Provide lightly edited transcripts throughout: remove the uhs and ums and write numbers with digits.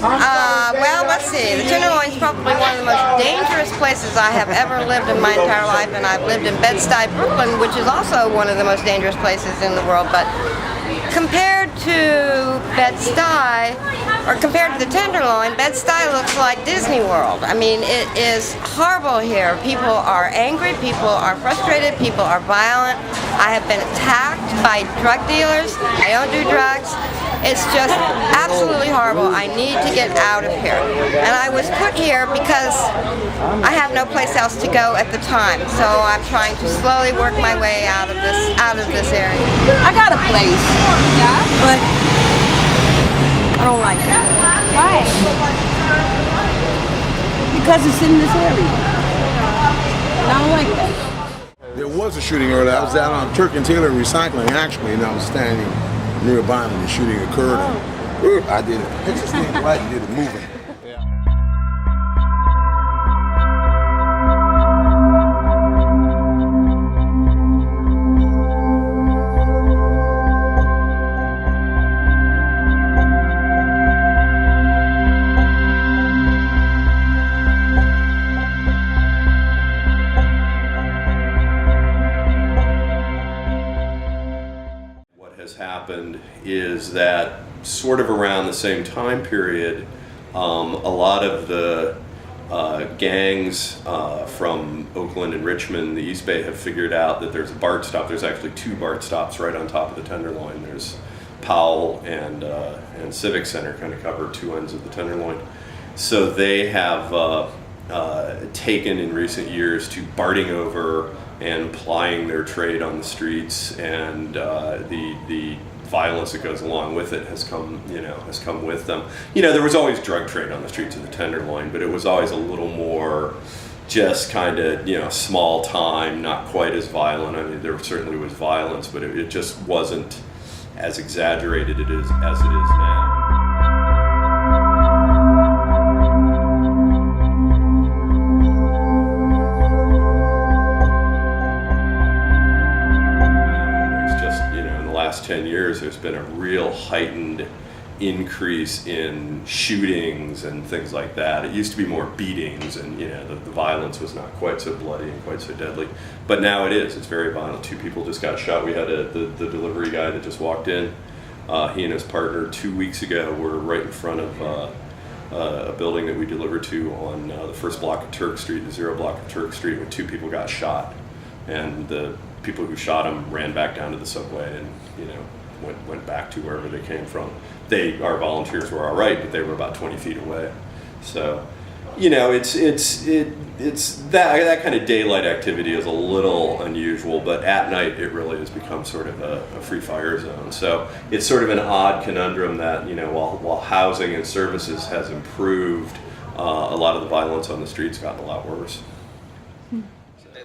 Well, let's see. The Tenderloin is probably one of the most dangerous places I have ever lived in my entire life, and I've lived in Bed-Stuy, Brooklyn, which is also one of the most dangerous places in the world. But compared to Bed-Stuy, or compared to the Tenderloin, Bed-Stuy looks like Disney World. I mean, it is horrible here. People are angry, people are frustrated, people are violent. I have been attacked by drug dealers. I don't do drugs. It's just absolutely horrible. I need to get out of here. And I was put here because I have no place else to go at the time. So I'm trying to slowly work my way out of this area. I got a place. Yeah? But I don't like it. Why? Because it's in this area. And I don't like that. There was a shooting earlier. I was out on Turk and Taylor Recycling, actually, and I was standing nearby when the shooting occurred. And I did it. It just didn't right and did it moving. Happened is that sort of around the same time period, a lot of the gangs from Oakland and Richmond, the East Bay, have figured out that there's a BART stop. There's actually 2 BART stops right on top of the Tenderloin. There's Powell and Civic Center, kind of cover 2 ends of the Tenderloin. So they have taken in recent years to BARTing over and plying their trade on the streets, and the violence that goes along with it has come with them. There was always drug trade on the streets of the Tenderloin, but it was always a little more just kind of small time, not quite as violent. I mean, there certainly was violence, but it just wasn't as exaggerated as it is now. In the last 10 years, there's been a real heightened increase in shootings and things like that. It used to be more beatings, and the violence was not quite so bloody and quite so deadly. But now it is. It's very violent. 2 people just got shot. We had the delivery guy that just walked in. He and his partner 2 weeks ago were right in front of a building that we delivered to on the first block of Turk Street, the 0 block of Turk Street, when 2 people got shot. And the people who shot them ran back down to the subway and went back to wherever they came from. Our volunteers were all right, but they were about 20 feet away. So, it's that kind of daylight activity is a little unusual, but at night it really has become sort of a free fire zone. So it's sort of an odd conundrum that while housing and services has improved, a lot of the violence on the streets gotten a lot worse.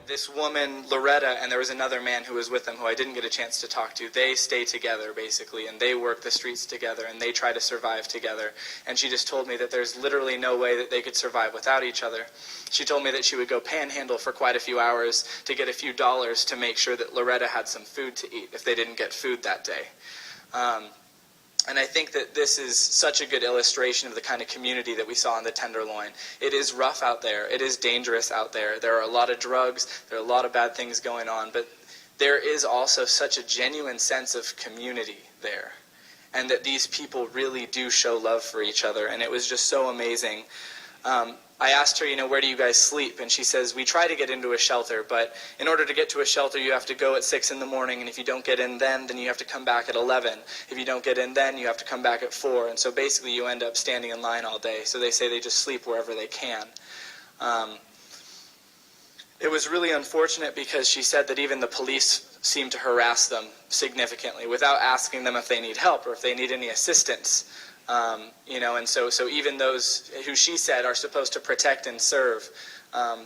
This woman, Loretta, and there was another man who was with them who I didn't get a chance to talk to. They stay together, basically, and they work the streets together, and they try to survive together. And she just told me that there's literally no way that they could survive without each other. She told me that she would go panhandle for quite a few hours to get a few dollars to make sure that Loretta had some food to eat if they didn't get food that day. And I think that this is such a good illustration of the kind of community that we saw in the Tenderloin. It is rough out there. It is dangerous out there. There are a lot of drugs. There are a lot of bad things going on. But there is also such a genuine sense of community there. And that these people really do show love for each other. And it was just so amazing. I asked her, where do you guys sleep? And she says, we try to get into a shelter, but in order to get to a shelter, you have to go at 6 in the morning, and if you don't get in then you have to come back at 11. If you don't get in then, you have to come back at 4. And so basically you end up standing in line all day. So they say they just sleep wherever they can. It was really unfortunate because she said that even the police seem to harass them significantly without asking them if they need help or if they need any assistance. And so even those who she said are supposed to protect and serve,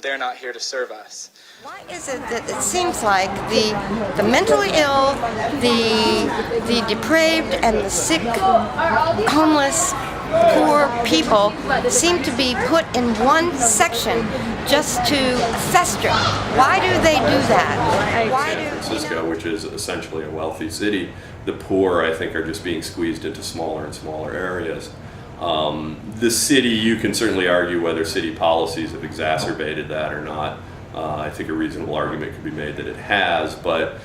they're not here to serve us. Why is it that it seems like the mentally ill, the depraved, and the sick, homeless, poor people seem to be put in one section just to fester? Why do they do that? Why do San Francisco, which is essentially a wealthy city, the poor, I think, are just being squeezed into smaller and smaller areas. The city, you can certainly argue whether city policies have exacerbated that or not. I think a reasonable argument could be made that it has, but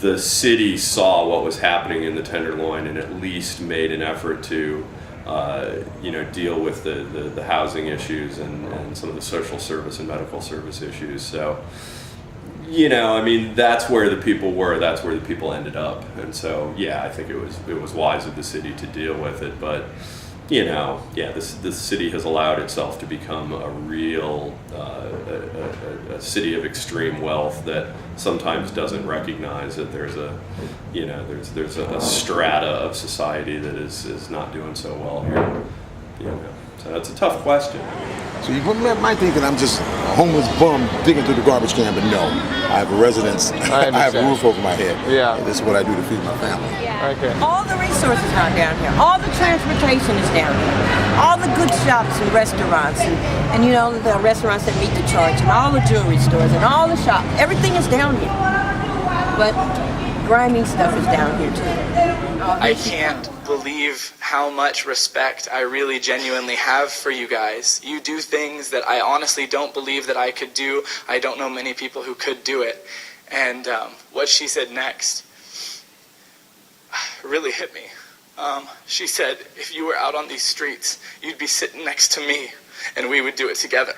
the city saw what was happening in the Tenderloin and at least made an effort to deal with the housing issues and some of the social service and medical service issues. So, I mean, that's where the people were, that's where the people ended up. And so, yeah, I think it was wise of the city to deal with it. But, this city has allowed itself to become a real a city of extreme wealth that sometimes doesn't recognize that there's a strata of society that is not doing so well here. So that's a tough question. So you might think that I'm just a homeless bum digging through the garbage can, but no. I have a residence. I have a roof over my head. Yeah. And this is what I do to feed my family. Okay. All the resources are down here. All the transportation is down here. All the good shops and restaurants and the restaurants that meet the charge and all the jewelry stores and all the shops. Everything is down here. But grimy stuff is down here too. I can't believe how much respect I really genuinely have for you guys. You do things that I honestly don't believe that I could do. I don't know many people who could do it. And what she said next really hit me. She said, if you were out on these streets, you'd be sitting next to me and we would do it together.